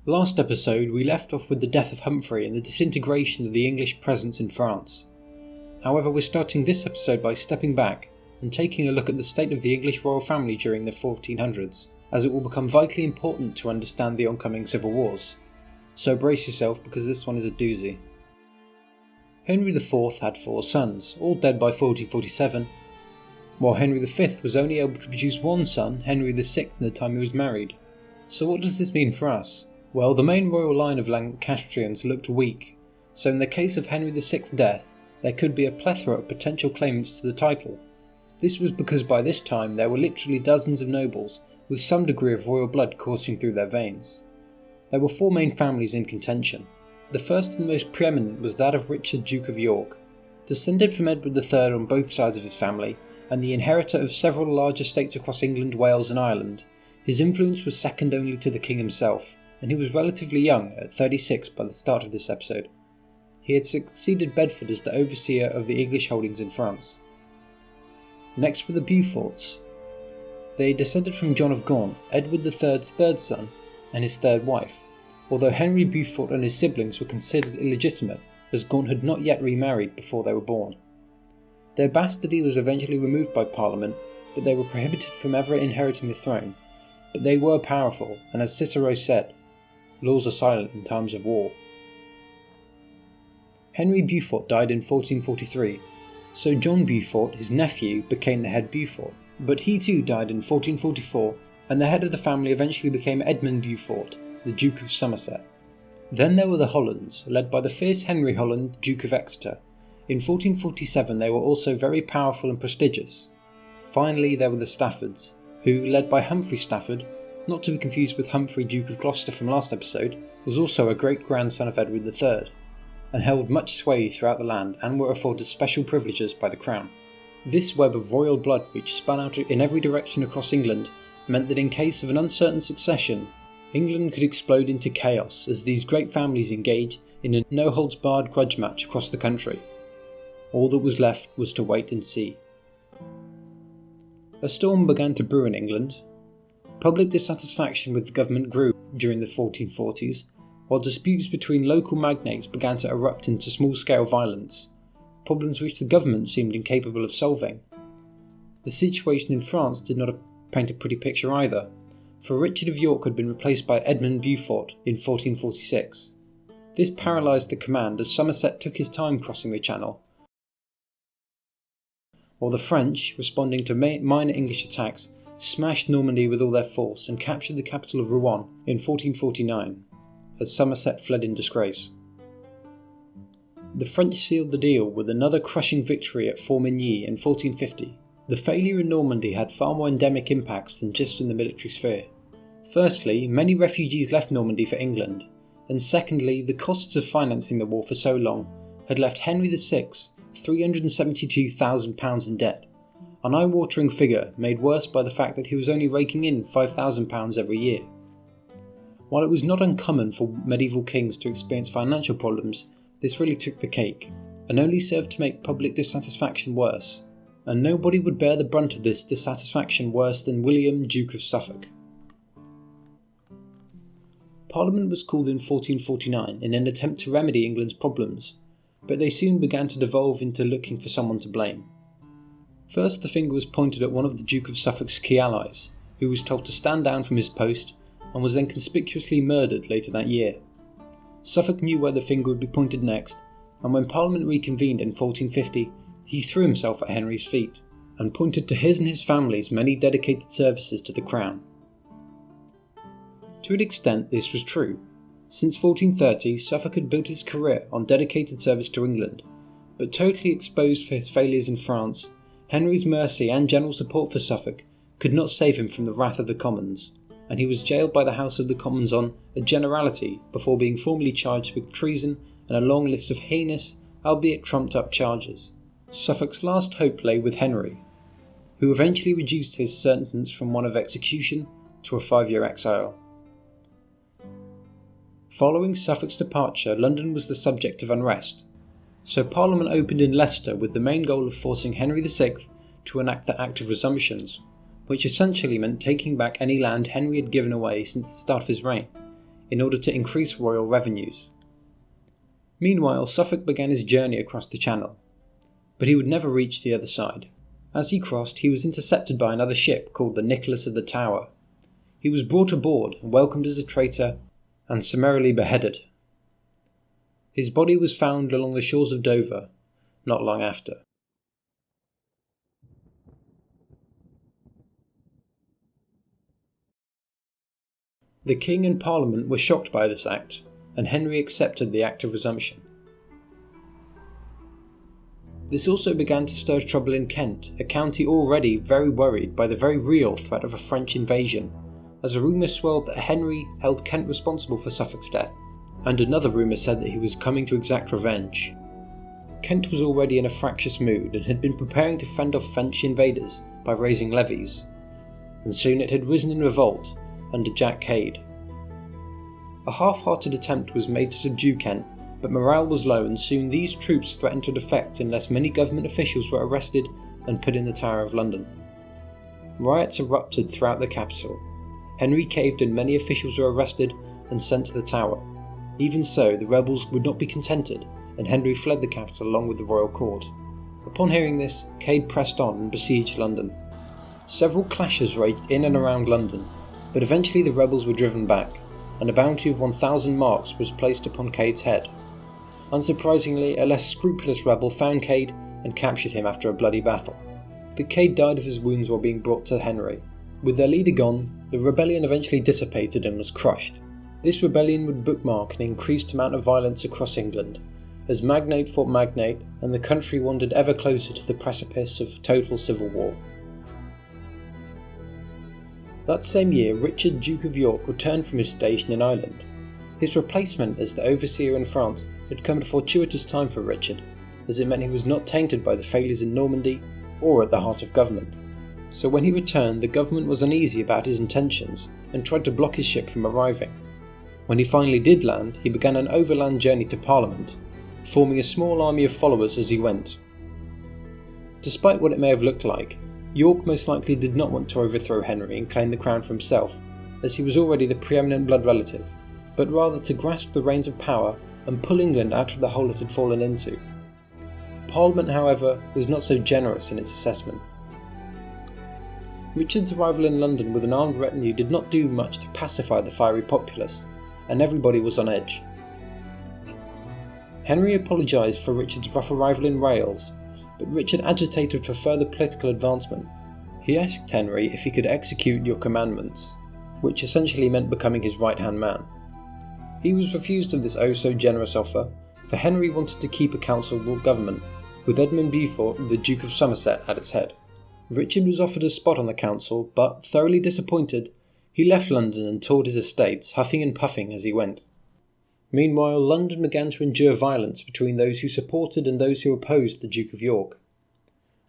Last episode we left off with the death of Humphrey and the disintegration of the English presence in France. However, we're starting this episode by stepping back and taking a look at the state of the English royal family during the 1400s, as it will become vitally important to understand the oncoming civil wars. So brace yourself, because this one is a doozy. Henry IV had 4 sons, all dead by 1447, while Henry V was only able to produce one son, Henry VI, in the time he was married. So what does this mean for us? Well, the main royal line of Lancastrians looked weak, so in the case of Henry VI's death, there could be a plethora of potential claimants to the title. This was because by this time there were literally dozens of nobles, with some degree of royal blood coursing through their veins. There were 4 main families in contention. The first and most preeminent was that of Richard, Duke of York. Descended from Edward III on both sides of his family, and the inheritor of several large estates across England, Wales and Ireland, his influence was second only to the king himself, and he was relatively young, at 36 by the start of this episode. He had succeeded Bedford as the overseer of the English holdings in France. Next were the Beauforts. They descended from John of Gaunt, Edward III's 3rd son, and his 3rd wife, although Henry Beaufort and his siblings were considered illegitimate, as Gaunt had not yet remarried before they were born. Their bastardy was eventually removed by Parliament, but they were prohibited from ever inheriting the throne. But they were powerful, and as Cicero said, laws are silent in times of war. Henry Beaufort died in 1443, so John Beaufort, his nephew, became the head Beaufort, but he too died in 1444, and the head of the family eventually became Edmund Beaufort, the Duke of Somerset. Then there were the Hollands, led by the fierce Henry Holland, Duke of Exeter. In 1447 they were also very powerful and prestigious. Finally there were the Staffords, who, led by Humphrey Stafford, not to be confused with Humphrey, Duke of Gloucester from last episode, was also a great-grandson of Edward III, and held much sway throughout the land and were afforded special privileges by the crown. This web of royal blood, which spun out in every direction across England, meant that in case of an uncertain succession, England could explode into chaos as these great families engaged in a no-holds-barred grudge match across the country. All that was left was to wait and see. A storm began to brew in England. Public dissatisfaction with the government grew during the 1440s, while disputes between local magnates began to erupt into small-scale violence, problems which the government seemed incapable of solving. The situation in France did not paint a pretty picture either, for Richard of York had been replaced by Edmund Beaufort in 1446. This paralysed the command as Somerset took his time crossing the Channel, while the French, responding to minor English attacks, smashed Normandy with all their force and captured the capital of Rouen in 1449, as Somerset fled in disgrace. The French sealed the deal with another crushing victory at Formigny in 1450. The failure in Normandy had far more endemic impacts than just in the military sphere. Firstly, many refugees left Normandy for England, and secondly, the costs of financing the war for so long had left Henry VI £372,000 in debt, an eye-watering figure made worse by the fact that he was only raking in £5,000 every year. While it was not uncommon for medieval kings to experience financial problems, this really took the cake, and only served to make public dissatisfaction worse, and nobody would bear the brunt of this dissatisfaction worse than William, Duke of Suffolk. Parliament was called in 1449 in an attempt to remedy England's problems, but they soon began to devolve into looking for someone to blame. First, the finger was pointed at one of the Duke of Suffolk's key allies, who was told to stand down from his post and was then conspicuously murdered later that year. Suffolk knew where the finger would be pointed next, and when Parliament reconvened in 1450, he threw himself at Henry's feet and pointed to his and his family's many dedicated services to the crown. To an extent, this was true. Since 1430, Suffolk had built his career on dedicated service to England, but totally exposed for his failures in France, Henry's mercy and general support for Suffolk could not save him from the wrath of the Commons, and he was jailed by the House of the Commons on a generality before being formally charged with treason and a long list of heinous, albeit trumped-up charges. Suffolk's last hope lay with Henry, who eventually reduced his sentence from one of execution to a 5-year exile. Following Suffolk's departure, London was the subject of unrest, so Parliament opened in Leicester with the main goal of forcing Henry VI to enact the Act of Resumptions, which essentially meant taking back any land Henry had given away since the start of his reign, in order to increase royal revenues. Meanwhile, Suffolk began his journey across the Channel, but he would never reach the other side. As he crossed, he was intercepted by another ship called the Nicholas of the Tower. He was brought aboard and welcomed as a traitor and summarily beheaded. His body was found along the shores of Dover not long after. The King and Parliament were shocked by this act, and Henry accepted the Act of Resumption. This also began to stir trouble in Kent, a county already very worried by the very real threat of a French invasion, as a rumour swirled that Henry held Kent responsible for Suffolk's death, and another rumour said that he was coming to exact revenge. Kent was already in a fractious mood and had been preparing to fend off French invaders by raising levies, and soon it had risen in revolt under Jack Cade. A half-hearted attempt was made to subdue Kent, but morale was low and soon these troops threatened to defect unless many government officials were arrested and put in the Tower of London. Riots erupted throughout the capital. Henry caved and many officials were arrested and sent to the Tower. Even so, the rebels would not be contented, and Henry fled the capital along with the royal court. Upon hearing this, Cade pressed on and besieged London. Several clashes raged in and around London, but eventually the rebels were driven back, and a bounty of 1,000 marks was placed upon Cade's head. Unsurprisingly, a less scrupulous rebel found Cade and captured him after a bloody battle, but Cade died of his wounds while being brought to Henry. With their leader gone, the rebellion eventually dissipated and was crushed. This rebellion would bookmark an increased amount of violence across England, as magnate fought magnate and the country wandered ever closer to the precipice of total civil war. That same year, Richard, Duke of York, returned from his station in Ireland. His replacement as the overseer in France had come at a fortuitous time for Richard, as it meant he was not tainted by the failures in Normandy or at the heart of government. So when he returned, the government was uneasy about his intentions and tried to block his ship from arriving. When he finally did land, he began an overland journey to Parliament, forming a small army of followers as he went. Despite what it may have looked like, York most likely did not want to overthrow Henry and claim the crown for himself, as he was already the preeminent blood relative, but rather to grasp the reins of power and pull England out of the hole it had fallen into. Parliament, however, was not so generous in its assessment. Richard's arrival in London with an armed retinue did not do much to pacify the fiery populace, and everybody was on edge. Henry apologised for Richard's rough arrival in Wales, but Richard agitated for further political advancement. He asked Henry if he could execute your commandments, which essentially meant becoming his right-hand man. He was refused of this oh-so-generous offer, for Henry wanted to keep a council government, with Edmund Beaufort, the Duke of Somerset, at its head. Richard was offered a spot on the council, but, thoroughly disappointed, he left London and toured his estates, huffing and puffing as he went. Meanwhile, London began to endure violence between those who supported and those who opposed the Duke of York.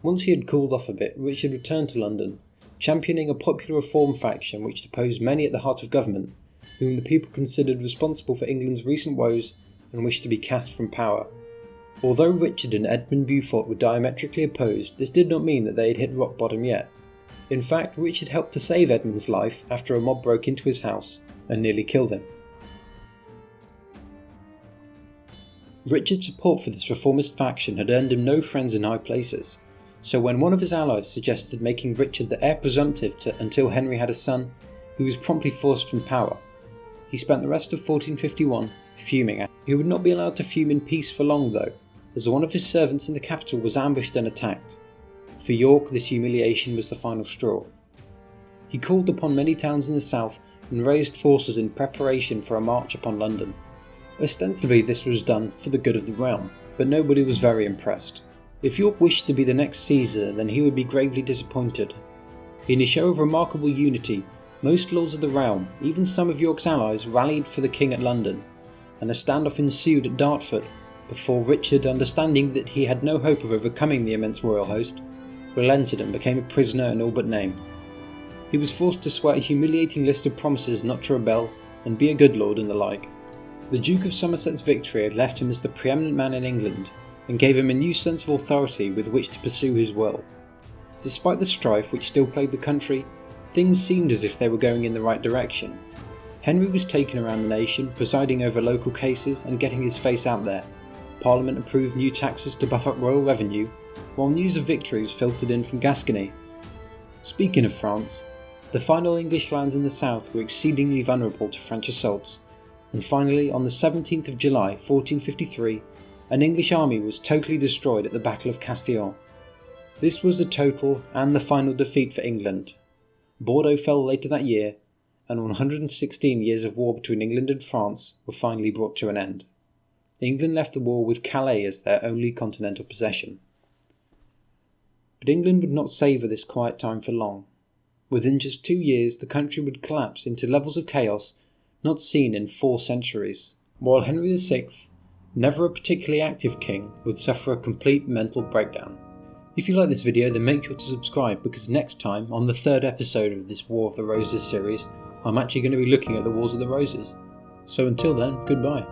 Once he had cooled off a bit, Richard returned to London, championing a popular reform faction which deposed many at the heart of government, whom the people considered responsible for England's recent woes and wished to be cast from power. Although Richard and Edmund Beaufort were diametrically opposed, this did not mean that they had hit rock bottom yet. In fact, Richard helped to save Edmund's life after a mob broke into his house and nearly killed him. Richard's support for this reformist faction had earned him no friends in high places, so when one of his allies suggested making Richard the heir presumptive until Henry had a son, he was promptly forced from power. He spent the rest of 1451 fuming. He would not be allowed to fume in peace for long though, as one of his servants in the capital was ambushed and attacked. For York, this humiliation was the final straw. He called upon many towns in the south and raised forces in preparation for a march upon London. Ostensibly this was done for the good of the realm, but nobody was very impressed. If York wished to be the next Caesar, then he would be gravely disappointed. In a show of remarkable unity, most lords of the realm, even some of York's allies, rallied for the king at London, and a standoff ensued at Dartford, before Richard, understanding that he had no hope of overcoming the immense royal host, relented and became a prisoner in all but name. He was forced to swear a humiliating list of promises not to rebel and be a good lord and the like. The Duke of Somerset's victory had left him as the preeminent man in England, and gave him a new sense of authority with which to pursue his will. Despite the strife which still plagued the country, things seemed as if they were going in the right direction. Henry was taken around the nation, presiding over local cases and getting his face out there. Parliament approved new taxes to buff up royal revenue, while news of victories filtered in from Gascony. Speaking of France, the final English lands in the south were exceedingly vulnerable to French assaults, and finally on the 17th of July 1453, an English army was totally destroyed at the Battle of Castillon. This was the total and the final defeat for England. Bordeaux fell later that year, and 116 years of war between England and France were finally brought to an end. England left the war with Calais as their only continental possession. But England would not savour this quiet time for long. Within just 2 years the country would collapse into levels of chaos not seen in 4 centuries, while Henry VI, never a particularly active king, would suffer a complete mental breakdown. If you like this video, then make sure to subscribe, because next time, on the 3rd episode of this War of the Roses series, I'm actually going to be looking at the Wars of the Roses. So until then, goodbye.